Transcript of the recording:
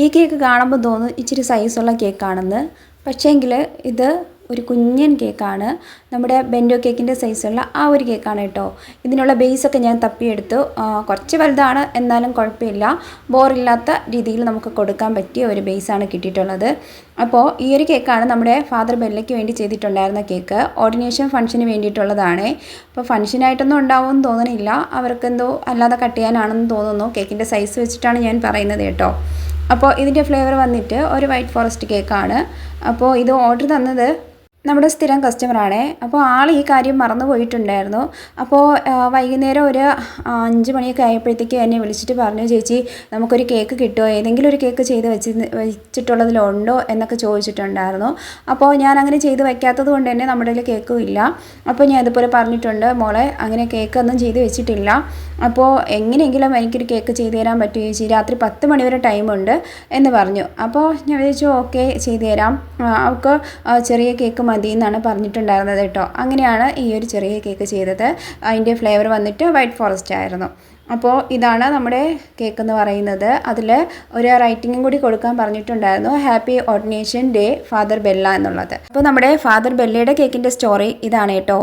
ഈ കേക്ക് കാണുമ്പോൾ തോന്നും ഇച്ചിരി സൈസുള്ള കേക്കാണെന്ന്. പക്ഷേങ്കിൽ ഇത് ഒരു കുഞ്ഞൻ കേക്കാണ്. നമ്മുടെ ബെൻഡോ കേക്കിൻ്റെ സൈസുള്ള ആ ഒരു കേക്കാണ് കേട്ടോ. ഇതിനുള്ള ബേസൊക്കെ ഞാൻ തപ്പിയെടുത്തു. കുറച്ച് വലുതാണ്, എന്നാലും കുഴപ്പമില്ല. ബോറില്ലാത്ത രീതിയിൽ നമുക്ക് കൊടുക്കാൻ പറ്റിയ ഒരു ബേസാണ് കിട്ടിയിട്ടുള്ളത്. അപ്പോൾ ഈ ഒരു കേക്കാണ് നമ്മുടെ ഫാദർ ബെല്ലയ്ക്ക് വേണ്ടി ചെയ്തിട്ടുണ്ടായിരുന്ന കേക്ക്. ഓർഡിനേഷൻ ഫംഗ്ഷന് വേണ്ടിയിട്ടുള്ളതാണ്. അപ്പോൾ ഫംഗ്ഷനായിട്ടൊന്നും ഉണ്ടാവുമെന്ന് തോന്നുന്നില്ല. അവർക്കെന്തോ അല്ലാതെ കട്ട് ചെയ്യാനാണെന്ന് തോന്നുന്നു. കേക്കിൻ്റെ സൈസ് വെച്ചിട്ടാണ് ഞാൻ പറയുന്നത് കേട്ടോ. അപ്പോൾ ഇതിൻ്റെ ഫ്ലേവർ വന്നിട്ട് ഒരു വൈറ്റ് ഫോറസ്റ്റ് കേക്കാണ്. അപ്പോൾ ഇത് ഓർഡർ തന്നത് നമ്മുടെ സ്ഥിരം കസ്റ്റമറാണേ. അപ്പോൾ ആൾ ഈ കാര്യം മറന്നു പോയിട്ടുണ്ടായിരുന്നു. അപ്പോൾ വൈകുന്നേരം ഒരു 5 മണിയൊക്കെ ആയപ്പോഴത്തേക്ക് എന്നെ വിളിച്ചിട്ട് പറഞ്ഞു, ചേച്ചി നമുക്കൊരു കേക്ക് കിട്ടുമോ, ഏതെങ്കിലും ഒരു കേക്ക് ചെയ്ത് വെച്ചിട്ടുള്ളതിലുണ്ടോ എന്നൊക്കെ ചോദിച്ചിട്ടുണ്ടായിരുന്നു. അപ്പോൾ ഞാൻ അങ്ങനെ ചെയ്ത് വയ്ക്കാത്തത് കൊണ്ട് തന്നെ നമ്മുടെ കയ്യിൽ കേക്കും ഇല്ല. അപ്പോൾ ഞാൻ ഇതുപോലെ പറഞ്ഞിട്ടുണ്ട്, മോളെ അങ്ങനെ കേക്കൊന്നും ചെയ്ത് വെച്ചിട്ടില്ല. അപ്പോൾ എങ്ങനെയെങ്കിലും എനിക്കൊരു കേക്ക് ചെയ്ത് തരാൻ പറ്റുമോ ചേച്ചി, രാത്രി 10 മണി വരെ ടൈമുണ്ട് എന്ന് പറഞ്ഞു. അപ്പോൾ ഞാൻ വിചാരിച്ചു ഓക്കെ ചെയ്തു തരാം, അവൾക്ക് ചെറിയ കേക്ക് മതി എന്നാണ് പറഞ്ഞിട്ടുണ്ടായിരുന്നത് കേട്ടോ. അങ്ങനെയാണ് ഈ ഒരു ചെറിയ കേക്ക് ചെയ്തത്. അതിൻ്റെ ഫ്ലേവർ വന്നിട്ട് വൈറ്റ് ഫോറസ്റ്റ് ആയിരുന്നു. അപ്പോൾ ഇതാണ് നമ്മുടെ കേക്ക് എന്ന് പറയുന്നത്. അതിൽ ഒരു റൈറ്റിങ്ങും കൂടി കൊടുക്കാൻ പറഞ്ഞിട്ടുണ്ടായിരുന്നു, happy ordination day father Bella എന്നുള്ളത്. അപ്പോൾ നമ്മുടെ ഫാദർ ബെല്ലയുടെ കേക്കിൻ്റെ സ്റ്റോറി ഇതാണ് കേട്ടോ.